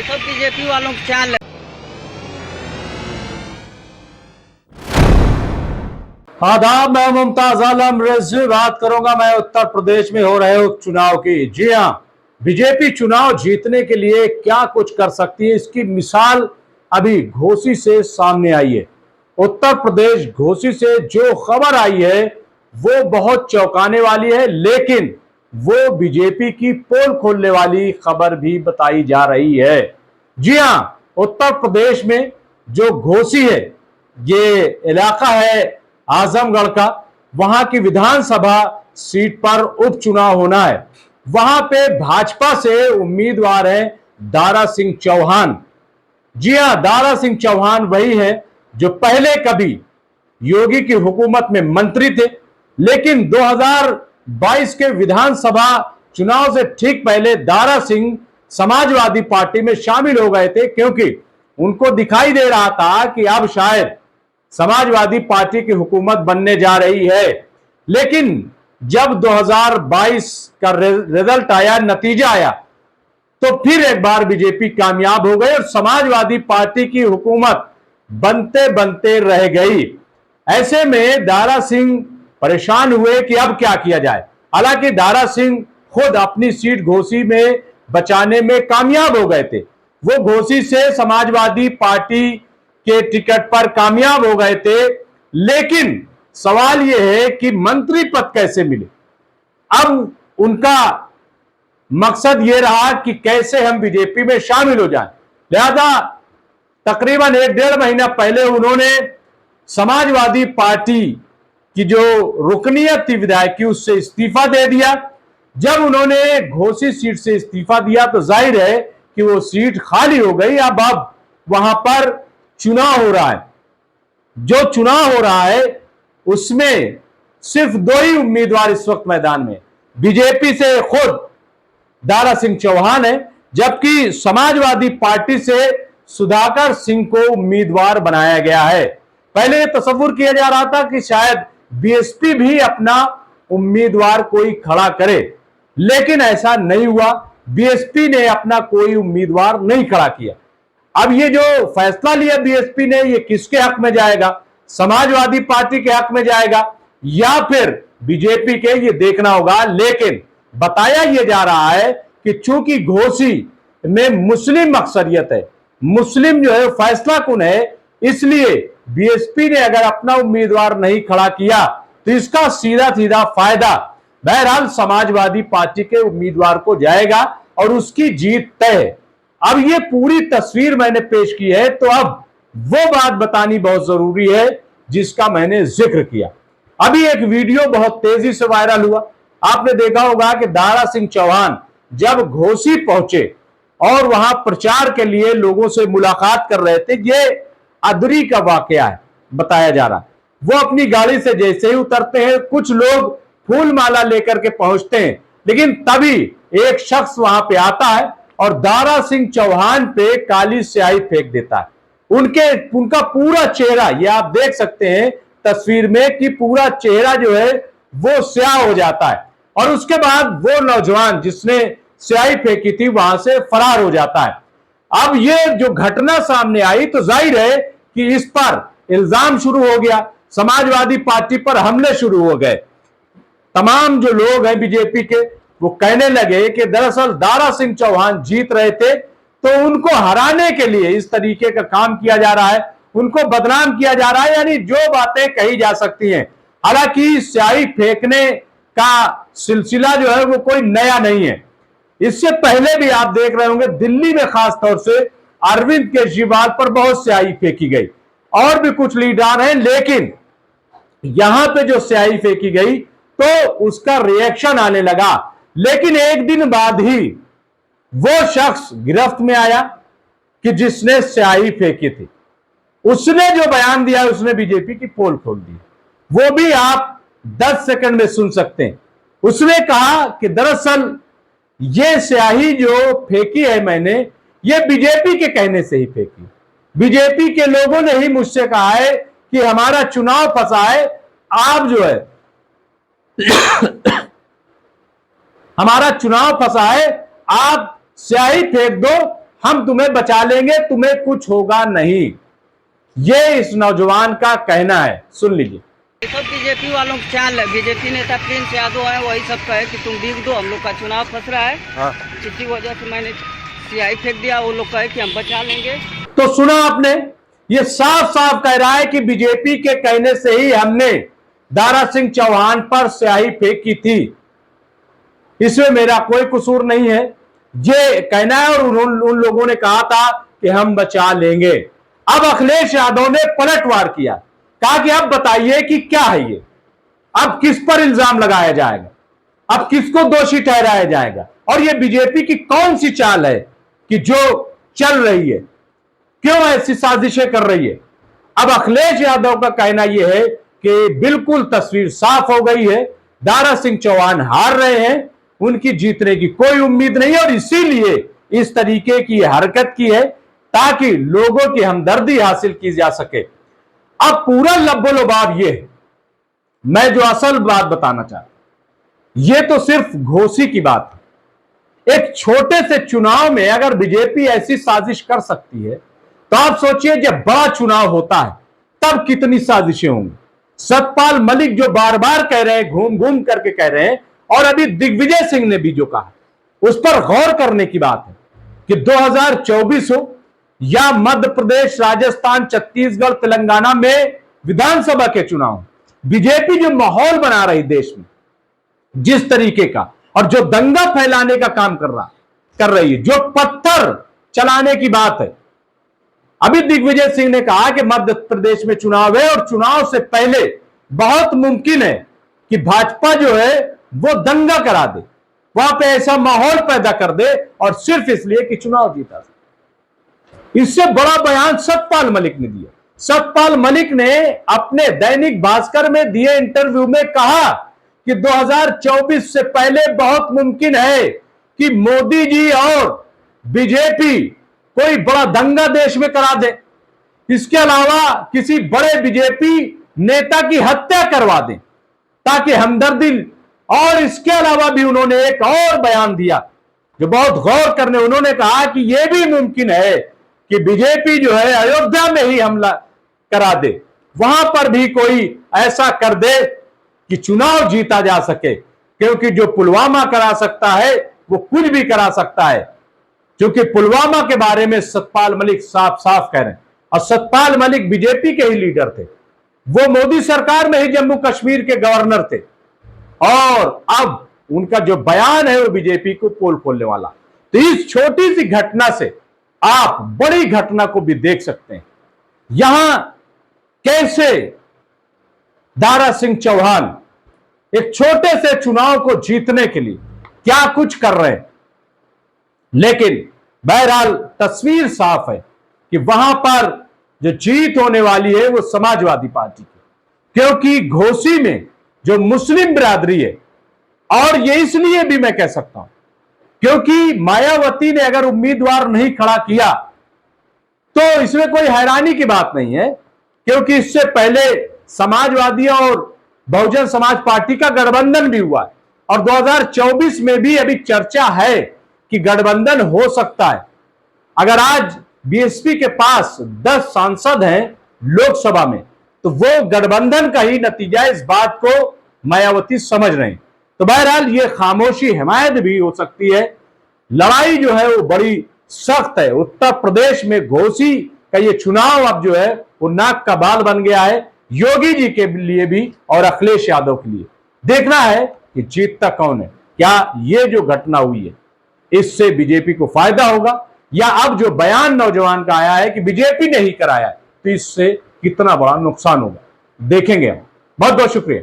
सब बीजेपी वालों को चाल। आदाब, मैं मुमताज आलम रिजवी बात करूंगा मैं उत्तर प्रदेश में हो रहे उपचुनाव की। जी हां, बीजेपी चुनाव जीतने के लिए क्या कुछ कर सकती है, इसकी मिसाल अभी घोसी से सामने आई है। उत्तर प्रदेश घोसी से जो खबर आई है वो बहुत चौंकाने वाली है, लेकिन वो बीजेपी की पोल खोलने वाली खबर भी बताई जा रही है। जी हां, उत्तर प्रदेश में जो घोसी है, ये इलाका है आजमगढ़ का, वहां की विधानसभा सीट पर उपचुनाव होना है। वहां पे भाजपा से उम्मीदवार हैं दारा सिंह चौहान। जी हां, दारा सिंह चौहान वही है जो पहले कभी योगी की हुकूमत में मंत्री थे, लेकिन 2022 के विधानसभा चुनाव से ठीक पहले दारा सिंह समाजवादी पार्टी में शामिल हो गए थे, क्योंकि उनको दिखाई दे रहा था कि अब शायद समाजवादी पार्टी की हुकूमत बनने जा रही है। लेकिन जब 2022 का रिजल्ट आया, नतीजा आया, तो फिर एक बार बीजेपी कामयाब हो गई और समाजवादी पार्टी की हुकूमत बनते बनते रह गई। ऐसे में दारा सिंह परेशान हुए कि अब क्या किया जाए। हालांकि दारा सिंह खुद अपनी सीट घोसी में बचाने में कामयाब हो गए थे। वो घोसी से समाजवादी पार्टी के टिकट पर कामयाब हो गए थे, लेकिन सवाल यह है कि मंत्री पद कैसे मिले। अब उनका मकसद यह रहा कि कैसे हम बीजेपी में शामिल हो जाएं। लिहाजा तकरीबन 1-1.5 महीना पहले उन्होंने समाजवादी पार्टी की जो रुकनीयत थी विधायक की, उससे इस्तीफा दे दिया। जब उन्होंने घोसी सीट से इस्तीफा दिया तो जाहिर है कि वो सीट खाली हो गई। अब वहां पर चुनाव हो रहा है। जो चुनाव हो रहा है उसमें सिर्फ 2 ही उम्मीदवार इस वक्त मैदान में। बीजेपी से खुद दारा सिंह चौहान है, जबकि समाजवादी पार्टी से सुधाकर सिंह को उम्मीदवार बनाया गया है। पहले तस्वीर किया जा रहा था कि शायद बीएसपी भी अपना उम्मीदवार कोई खड़ा करे, लेकिन ऐसा नहीं हुआ। बीएसपी ने अपना कोई उम्मीदवार नहीं खड़ा किया। अब ये जो फैसला लिया बीएसपी ने, ये किसके हक में जाएगा? समाजवादी पार्टी के हक में जाएगा या फिर बीजेपी के, ये देखना होगा। लेकिन बताया यह जा रहा है कि चूंकि घोसी में मुस्लिम अक्सरियत है, मुस्लिम जो है फैसला कुन है, इसलिए बीएसपी ने अगर अपना उम्मीदवार नहीं खड़ा किया तो इसका सीधा सीधा फायदा बहरहाल समाजवादी पार्टी के उम्मीदवार को जाएगा और उसकी जीत तय है। अब ये पूरी तस्वीर मैंने पेश की है, तो अब वो बात बतानी बहुत जरूरी है जिसका मैंने जिक्र किया। अभी एक वीडियो बहुत तेजी से वायरल हुआ। आपने देखा होगा कि दारा सिंह चौहान जब घोसी पहुंचे और वहां प्रचार के लिए लोगों से मुलाकात कर रहे थे, ये अदरी का वाकया है बताया जा रहा है। वो अपनी गाड़ी से जैसे ही उतरते हैं, कुछ लोग फूल माला लेकर के पहुंचते हैं, लेकिन तभी एक शख्स वहां पे आता है और दारा सिंह चौहान पे काली स्याही फेंक देता है। उनका पूरा चेहरा, ये आप देख सकते हैं तस्वीर में कि पूरा चेहरा जो है वो स्याह हो जाता है और उसके बाद वो नौजवान जिसने स्याही फेंकी थी वहां से फरार हो जाता है। अब ये जो घटना सामने आई तो जाहिर है कि इस पर इल्जाम शुरू हो गया, समाजवादी पार्टी पर हमले शुरू हो गए। तमाम जो लोग हैं बीजेपी के, वो कहने लगे कि दरअसल दारा सिंह चौहान जीत रहे थे तो उनको हराने के लिए इस तरीके का काम किया जा रहा है, उनको बदनाम किया जा रहा है, यानी जो बातें कही जा सकती हैं। हालांकि स्याही फेंकने का सिलसिला जो है वो कोई नया नहीं है। इससे पहले भी आप देख रहे होंगे दिल्ली में खास तौर से अरविंद केजरीवाल पर बहुत स्याही फेंकी गई, और भी कुछ लीडर हैं, लेकिन यहां पे जो स्याही फेंकी गई तो उसका रिएक्शन आने लगा। लेकिन एक दिन बाद ही वो शख्स गिरफ्त में आया कि जिसने स्याही फेंकी थी। उसने जो बयान दिया, उसने बीजेपी की पोल खोल दी। वो भी आप 10 सेकंड में सुन सकते हैं। उसने कहा कि दरअसल ये स्याही जो फेंकी है मैंने, ये बीजेपी के कहने से ही फेंकी। बीजेपी के लोगों ने ही मुझसे कहा है कि हमारा चुनाव फंसा है, आप जो है हमारा चुनाव फंसा है, आप स्याही फेंक दो हम तुम्हें बचा लेंगे, तुम्हें कुछ होगा नहीं। ये इस नौजवान का कहना है, सुन लीजिए। सब बीजेपी वालों की चाल है। बीजेपी नेता प्रिंस यादव है, वही सब कहे कि तुम बिक दो, हम लोग का चुनाव फंस रहा है। हाँ। जिसकी वजह से मैंने सियाही फेंक दिया। वो लोग कहे कि हम बचा लेंगे। तो सुना आपने, ये साफ साफ कह रहा है कि बीजेपी के कहने से ही हमने दारा सिंह चौहान पर स्याही फेंकी थी, इसमें मेरा कोई कसूर नहीं है, ये कहना है। और उन लोगों ने कहा था कि हम बचा लेंगे। अब अखिलेश यादव ने पलटवार किया, कहा कि अब बताइए कि क्या है ये, अब किस पर इल्जाम लगाया जाएगा, अब किसको दोषी ठहराया जाएगा, और ये बीजेपी की कौन सी चाल है कि जो चल रही है, क्यों ऐसी साजिशें कर रही है। अब अखिलेश यादव का कहना यह है कि बिल्कुल तस्वीर साफ हो गई है, दारा सिंह चौहान हार रहे हैं, उनकी जीतने की कोई उम्मीद नहीं है, और इसीलिए इस तरीके की हरकत की है ताकि लोगों की हमदर्दी हासिल की जा सके। अब पूरा लब्बो-लुबाब ये है, मैं जो असल बात बताना चाहता हूं, ये तो सिर्फ घोषी की बात है। एक छोटे से चुनाव में अगर बीजेपी ऐसी साजिश कर सकती है, तो आप सोचिए जब बड़ा चुनाव होता है तब कितनी साजिशें होंगी। सतपाल मलिक जो बार बार कह रहे हैं, घूम घूम करके कह रहे हैं, और अभी दिग्विजय सिंह ने भी जो कहा, उस पर गौर करने की बात है कि 2024 हो या मध्य प्रदेश, राजस्थान, छत्तीसगढ़, तेलंगाना में विधानसभा के चुनाव, बीजेपी जो माहौल बना रही देश में, जिस तरीके का, और जो दंगा फैलाने का काम कर रही है, जो पत्थर चलाने की बात है। अभी दिग्विजय सिंह ने कहा कि मध्य प्रदेश में चुनाव है और चुनाव से पहले बहुत मुमकिन है कि भाजपा जो है वो दंगा करा दे, वहां पे ऐसा माहौल पैदा कर दे, और सिर्फ इसलिए कि चुनाव जीता। इससे बड़ा बयान सतपाल मलिक ने दिया। सतपाल मलिक ने अपने दैनिक भास्कर में दिए इंटरव्यू में कहा कि 2024 से पहले बहुत मुमकिन है कि मोदी जी और बीजेपी कोई बड़ा दंगा देश में करा दे, इसके अलावा किसी बड़े बीजेपी नेता की हत्या करवा दें ताकि हमदर्दी। और इसके अलावा भी उन्होंने एक और बयान दिया जो बहुत गौर करने, उन्होंने कहा कि यह भी मुमकिन है कि बीजेपी जो है अयोध्या में ही हमला करा दे, वहां पर भी कोई ऐसा कर दे कि चुनाव जीता जा सके, क्योंकि जो पुलवामा करा सकता है वो कुछ भी करा सकता है। क्योंकि पुलवामा के बारे में सतपाल मलिक साफ साफ कह रहे हैं, और सतपाल मलिक बीजेपी के ही लीडर थे, वो मोदी सरकार में ही जम्मू कश्मीर के गवर्नर थे, और अब उनका जो बयान है वो बीजेपी को पोल खोलने वाला। तो इस छोटी सी घटना से आप बड़ी घटना को भी देख सकते हैं। यहां कैसे दारा सिंह चौहान एक छोटे से चुनाव को जीतने के लिए क्या कुछ कर रहे हैं, लेकिन बहरहाल तस्वीर साफ है कि वहां पर जो जीत होने वाली है वो समाजवादी पार्टी की, क्योंकि घोसी में जो मुस्लिम बिरादरी है, और ये इसलिए भी मैं कह सकता हूं क्योंकि मायावती ने अगर उम्मीदवार नहीं खड़ा किया तो इसमें कोई हैरानी की बात नहीं है, क्योंकि इससे पहले समाजवादी और बहुजन समाज पार्टी का गठबंधन भी हुआ है, और 2024 में भी अभी चर्चा है कि गठबंधन हो सकता है। अगर आज बीएसपी के पास 10 सांसद हैं लोकसभा में, तो वो गठबंधन का ही नतीजा, इस बात को मायावती समझ रहे हैं। तो बहरहाल ये खामोशी हिमायत भी हो सकती है। लड़ाई जो है वो बड़ी सख्त है। उत्तर प्रदेश में घोसी का ये चुनाव अब जो है वो नाक का बाल बन गया है, योगी जी के लिए भी और अखिलेश यादव के लिए। देखना है कि जीतता कौन है। क्या ये जो घटना हुई है इससे बीजेपी को फायदा होगा, या अब जो बयान नौजवान का आया है कि बीजेपी ने ही कराया है, तो इससे कितना बड़ा नुकसान होगा, देखेंगे हम। बहुत बहुत शुक्रिया।